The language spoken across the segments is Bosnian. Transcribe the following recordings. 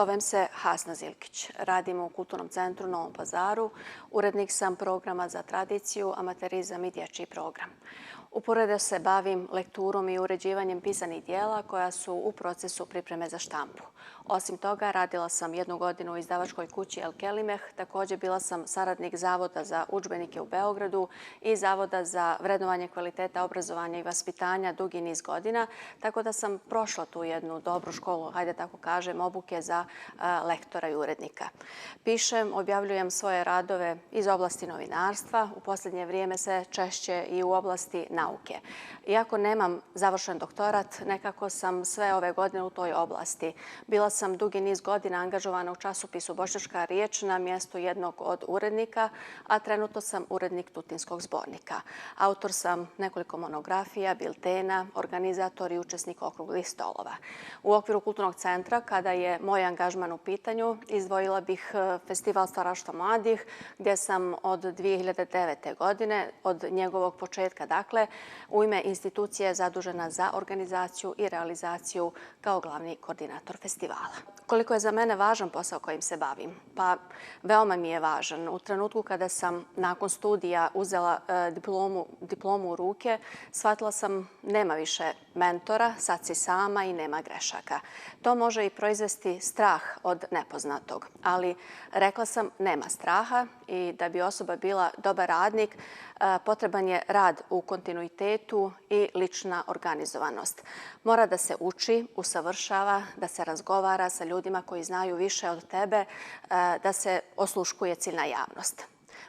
Zovem se Hasna Zilkić. Radim u Kulturnom centru u Novom Pazaru. Urednik sam programa za tradiciju, amaterizam i dječji program. Uporedo se bavim lekturom i uređivanjem pisanih dijela koja su u procesu pripreme za štampu. Osim toga, radila sam 1 godinu u izdavačkoj kući El Kelimeh. Također bila sam saradnik Zavoda za udžbenike u Beogradu i Zavoda za vrednovanje kvaliteta obrazovanja i vaspitanja dugi niz godina, tako da sam prošla tu jednu dobru školu, hajde tako kažem, obuke za lektora i urednika. Pišem, objavljujem svoje radove iz oblasti novinarstva, u posljednje vrijeme sve češće i u oblasti nauke. Iako nemam završen doktorat, nekako sam sve ove godine u toj oblasti. Bila sam dugi niz godina angažovana u časopisu Bošnjačka riječ na mjestu jednog od urednika, a trenutno sam urednik Tutinskog zbornika. Autor sam nekoliko monografija, biltena, organizator i učesnik okruglih stolova. U okviru Kulturnog centra, kada je moj angažman u pitanju, izdvojila bih Festival stvaralaštva mladih, gdje sam od 2009. godine, od njegovog početka, dakle, u ime institucije zadužena za organizaciju i realizaciju kao glavni koordinator festivala. Koliko je za mene važan posao kojim se bavim? Pa, veoma mi je važan. U trenutku kada sam nakon studija uzela diplomu u ruke, shvatila sam nema više mentora, sad si sama i nema grešaka. To može i proizvesti strah od nepoznatog, ali rekla sam nema straha i da bi osoba bila dobar radnik, potreban je rad u kontinuitetu i lična organizovanost. Mora da se uči, usavršava, da se razgovara sa ljudima koji znaju više od tebe, da se osluškuje ciljna javnost.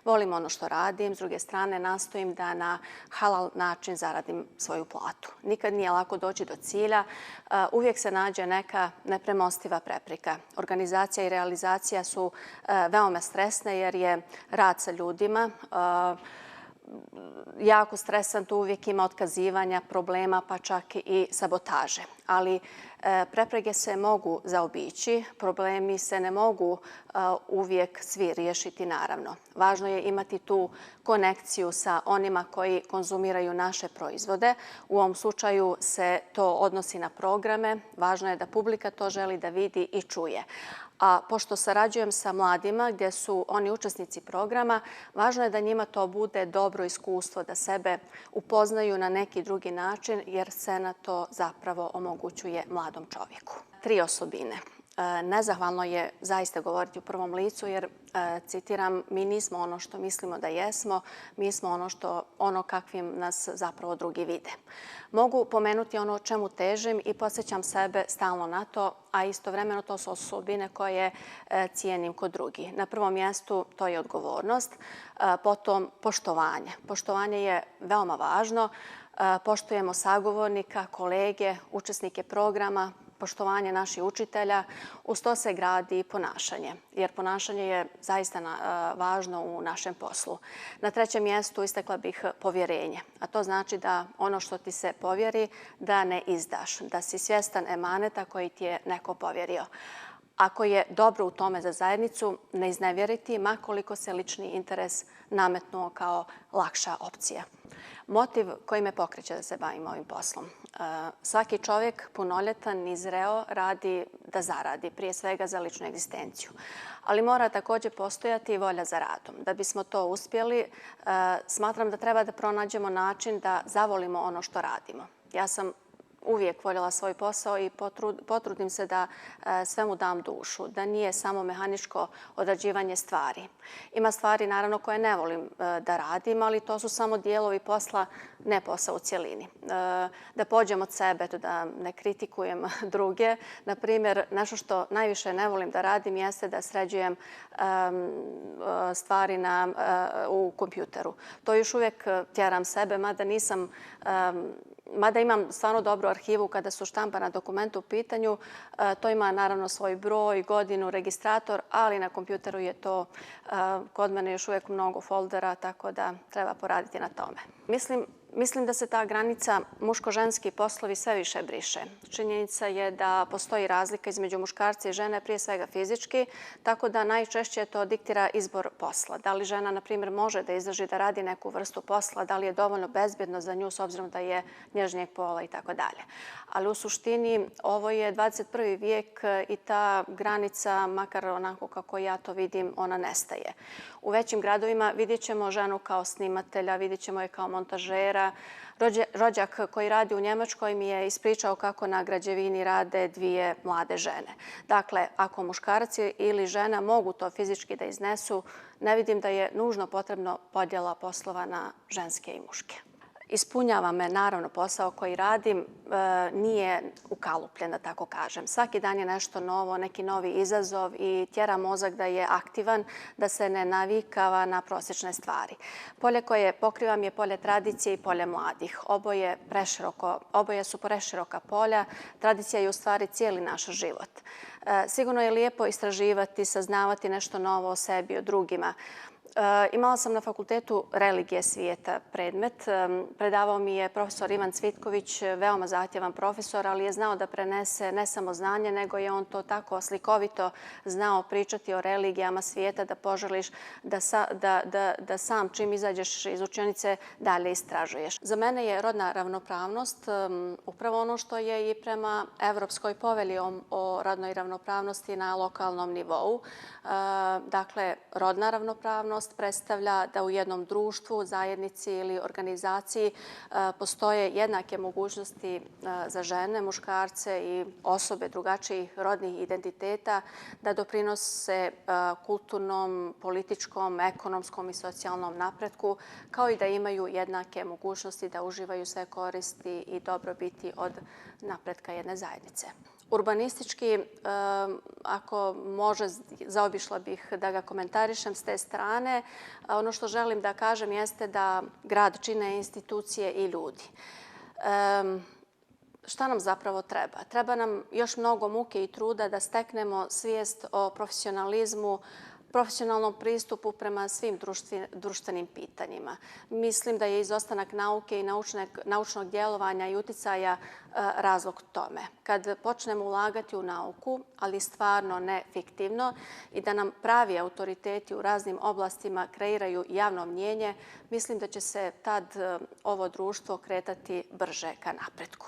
Volim ono što radim, s druge strane nastojim da na halal način zaradim svoju platu. Nikad nije lako doći do cilja, uvijek se nađe neka nepremostiva prepreka. Organizacija i realizacija su veoma stresne jer je rad sa ljudima jako stresan, tu uvijek ima otkazivanja, problema, pa čak i sabotaže. Ali prepreke se mogu zaobići, problemi se ne mogu uvijek svi riješiti, naravno. Važno je imati tu konekciju sa onima koji konzumiraju naše proizvode. U ovom slučaju se to odnosi na programe. Važno je da publika to želi da vidi i čuje. A pošto sarađujem sa mladima gdje su oni učesnici programa, važno je da njima to bude dobro iskustvo, da sebe upoznaju na neki drugi način jer scena to zapravo omogućuje mladom čovjeku. 3 osobine. Nezahvalno je zaista govoriti u prvom licu jer, citiram, mi nismo ono što mislimo da jesmo, mi smo ono kakvim nas zapravo drugi vide. Mogu pomenuti ono o čemu težim i podsjećam sebe stalno na to, a istovremeno to su osobine koje cijenim kod drugih. Na prvom mjestu to je odgovornost, potom poštovanje. Poštovanje je veoma važno. Poštujemo sagovornika, kolege, učesnike programa, poštovanje naših učitelja, uz to se gradi i ponašanje, jer ponašanje je zaista važno u našem poslu. Na 3. mjestu istakla bih povjerenje, a to znači da ono što ti se povjeri da ne izdaš, da si svjestan emaneta koji ti je neko povjerio. Ako je dobro u tome za zajednicu, ne iznevjeriti, ma koliko se lični interes nametnuo kao lakša opcija. Motiv koji me pokreće da se bavim ovim poslom. Svaki čovjek punoljetan i zreo radi da zaradi, prije svega za ličnu egzistenciju. Ali mora također postojati i volja za radom. Da bismo to uspjeli, smatram da treba da pronađemo način da zavolimo ono što radimo. Ja sam uvijek voljela svoj posao i potrudim se da svemu dam dušu, da nije samo mehaničko odrađivanje stvari. Ima stvari, naravno, koje ne volim da radim, ali to su samo dijelovi posla, ne posao u cjelini. Da pođem od sebe, da ne kritikujem druge. Naprimjer, nešto što najviše ne volim da radim jeste da sređujem stvari u kompjuteru. To još uvijek tjeram sebe, mada imam stvarno dobru arhivu kada su štampana dokumenta u pitanju. To ima naravno svoj broj, godinu, registrator, ali na kompjuteru je to kod mene još uvijek mnogo foldera, tako da treba poraditi na tome. Mislim Mislim da se ta granica muško-ženski poslovi sve više briše. Činjenica je da postoji razlika između muškarca i žene, prije svega fizički, tako da najčešće to diktira izbor posla. Da li žena, na primjer, može da izdrži da radi neku vrstu posla, da li je dovoljno bezbjedno za nju s obzirom da je nježnijeg pola i tako dalje. Ali u suštini ovo je 21. vijek i ta granica, makar onako kako ja to vidim, ona nestaje. U većim gradovima vidjet ćemo ženu kao snimatelja, vidjet ćemo je kao montažera. Rođak koji radi u Njemačkoj mi je ispričao kako na građevini rade dvije mlade žene. Dakle, ako muškarac ili žena mogu to fizički da iznesu, ne vidim da je nužno potrebno podjela poslova na ženske i muške. Ispunjava me, naravno, posao koji radim, nije ukalupljen, da tako kažem. Svaki dan je nešto novo, neki novi izazov i tjera mozak da je aktivan, da se ne navikava na prosječne stvari. Polje koje pokrivam je polje tradicije i polje mladih. Oboje su preširoka polja. Tradicija je u stvari cijeli naš život. Sigurno je lijepo istraživati, saznavati nešto novo o sebi, o drugima. Imala sam na fakultetu religije svijeta predmet. Predavao mi je profesor Ivan Cvitković, veoma zahtjevan profesor, ali je znao da prenese ne samo znanje, nego je on to tako slikovito znao pričati o religijama svijeta da poželiš da sam čim izađeš iz učionice dalje istražuješ. Za mene je rodna ravnopravnost upravo ono što je i prema Evropskoj povelji o rodnoj ravnopravnosti na lokalnom nivou. Dakle, rodna ravnopravnost predstavlja da u jednom društvu, zajednici ili organizaciji postoje jednake mogućnosti za žene, muškarce i osobe drugačijih rodnih identiteta da doprinose kulturnom, političkom, ekonomskom i socijalnom napretku, kao i da imaju jednake mogućnosti da uživaju sve koristi i dobrobiti od napretka jedne zajednice. Urbanistički, ako može, zaobišla bih da ga komentarišem s te strane. Ono što želim da kažem jeste da grad čine institucije i ljudi. Šta nam zapravo treba? Treba nam još mnogo muke i truda da steknemo svijest o profesionalizmu, profesionalnom pristupu prema svim društvenim pitanjima. Mislim da je izostanak nauke i naučnog djelovanja i uticaja razlog tome. Kad počnemo ulagati u nauku, ali stvarno ne fiktivno, i da nam pravi autoriteti u raznim oblastima kreiraju javno mnjenje, mislim da će se tad ovo društvo kretati brže ka napretku.